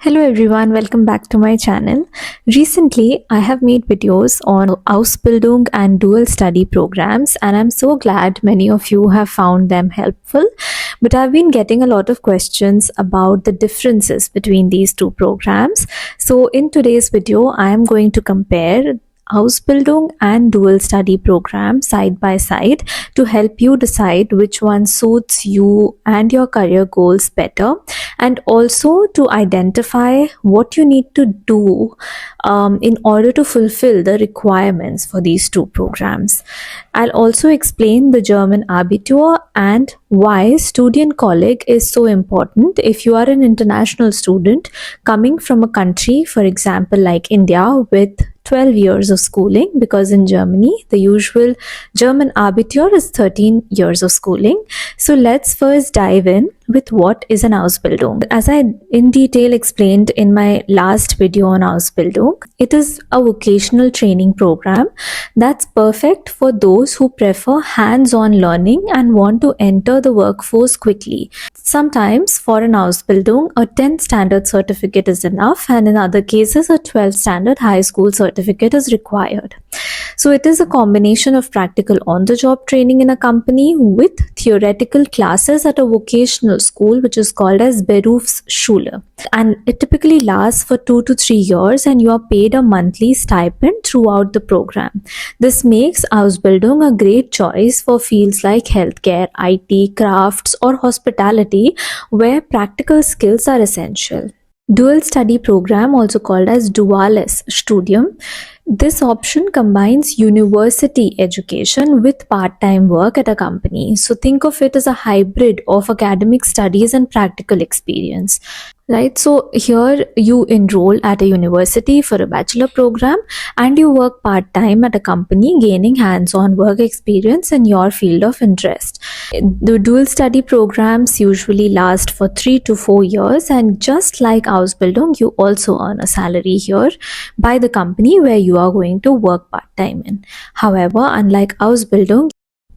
Hello everyone, welcome back to my channel. Recently, I have made videos on Ausbildung and dual study programs, and I'm so glad many of you have found them helpful. But I've been getting a lot of questions about the differences between these two programs. So in today's video, I am going to compare Ausbildung and dual study program side by side to help you decide which one suits you and your career goals better, and also to identify what you need to do in order to fulfill the requirements for these two programs. I'll also explain the German Abitur and why Studienkolleg is so important if you are an international student coming from a country, for example, like India, with 12 years of schooling, because in Germany, the usual German Abitur is 13 years of schooling. So let's first dive in with what is an Ausbildung. As I in detail explained in my last video on Ausbildung, it is a vocational training program that's perfect for those who prefer hands-on learning and want to enter the workforce quickly. Sometimes for an Ausbildung, a 10th standard certificate is enough, and in other cases, a 12th standard high school certificate is required. So it is a combination of practical on-the-job training in a company with theoretical classes at a vocational school, which is called as Berufsschule. And it typically lasts for 2 to 3 years, and you are paid a monthly stipend throughout the program. This makes Ausbildung a great choice for fields like healthcare, IT, crafts, or hospitality, where practical skills are essential. Dual study program, also called as Duales Studium. This option combines university education with part-time work at a company. So think of it as a hybrid of academic studies and practical experience. Right, so here you enroll at a university for a bachelor program and you work part-time at a company, gaining hands-on work experience in your field of interest. The dual study programs usually last for 3 to 4 years, and just like Ausbildung, you also earn a salary here by the company where you are going to work part-time in. However, unlike Ausbildung,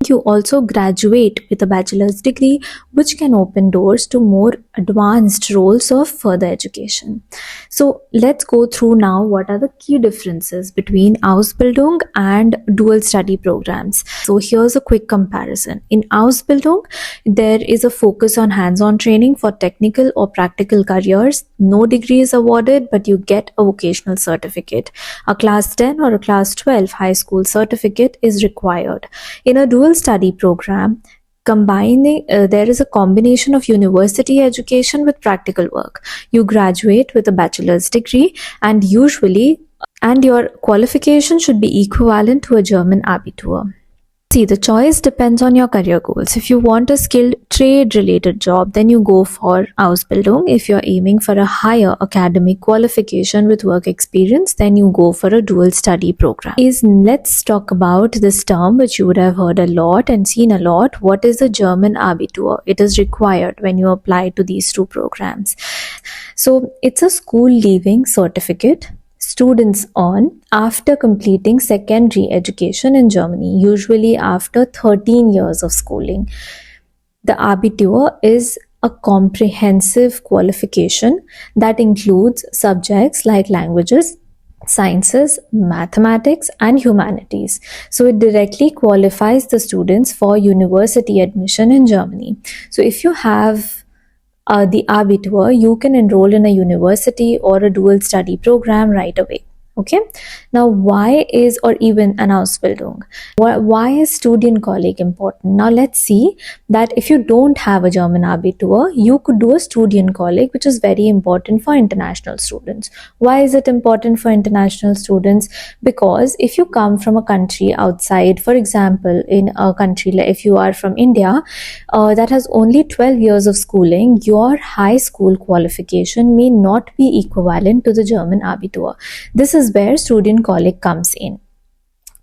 you also graduate with a bachelor's degree, which can open doors to more advanced roles of further education. So let's go through now what are the key differences between Ausbildung and dual study programs. So here's a quick comparison. In Ausbildung, there is a focus on hands-on training for technical or practical careers. No degree is awarded, but you get a vocational certificate. A class 10 or a class 12 high school certificate is required. In a dual study program, there is a combination of university education with practical work. You graduate with a bachelor's degree, and your qualification should be equivalent to a German Abitur. See, the choice depends on your career goals. If you want a skilled trade-related job, then you go for Ausbildung. If you're aiming for a higher academic qualification with work experience, then you go for a dual study program. Let's talk about this term, which you would have heard a lot and seen a lot. What is the German Abitur? It is required when you apply to these two programs. So it's a school leaving certificate students earn after completing secondary education in Germany, usually after 13 years of schooling. The Abitur is a comprehensive qualification that includes subjects like languages, sciences, mathematics, and humanities. So it directly qualifies the students for university admission in Germany. So if you have the Abitur, you can enroll in a university or a dual study program right away. Okay, now why is, or even an Ausbildung, why is Studienkolleg important? Now let's see that if you don't have a German Abitur, you could do a Studienkolleg, which is very important for international students. Why is it important for international students? Because if you come from a country outside, for example, in a country like if you are from India, that has only 12 years of schooling, your high school qualification may not be equivalent to the German Abitur. This is where Studienkolleg comes in.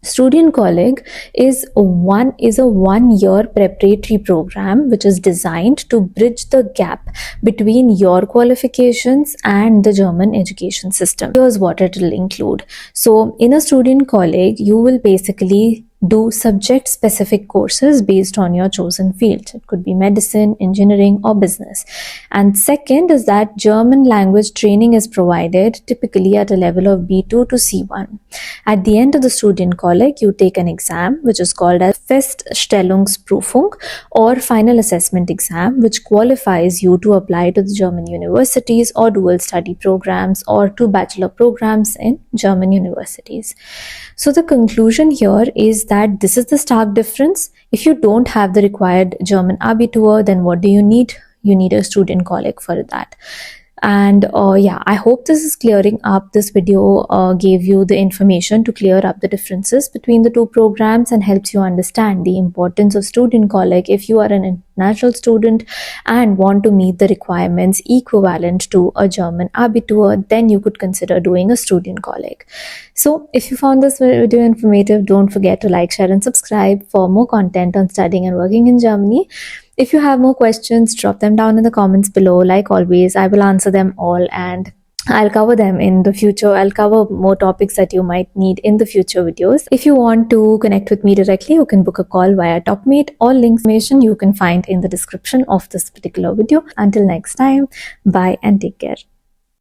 Studienkolleg is a one-year preparatory program which is designed to bridge the gap between your qualifications and the German education system. Here's what it will include. So in a Studienkolleg, you will basically do subject specific courses based on your chosen field. It could be medicine, engineering, or business. And second is that German language training is provided typically at a level of B2 to C1. At the end of the Studienkolleg, you take an exam which is called as Feststellungsprüfung or final assessment exam, which qualifies you to apply to the German universities or dual study programs or to bachelor programs in German universities. So the conclusion here is that this is the stark difference. If you don't have the required German Abitur, then what do you need? You need a Studienkolleg for that. And yeah, I hope this is clearing up. This video gave you the information to clear up the differences between the two programs and helps you understand the importance of Studienkolleg if you are an international student and want to meet the requirements equivalent to a German Abitur. Then you could consider doing a Studienkolleg. So if you found this video informative, don't forget to like, share and subscribe for more content on studying and working in Germany. If you have more questions, drop them down in the comments below. Like always, I will answer them all and I'll cover them in the future. I'll cover more topics that you might need in the future videos. If you want to connect with me directly, you can book a call via TopMate. All links information you can find in the description of this particular video. Until next time, bye and take care.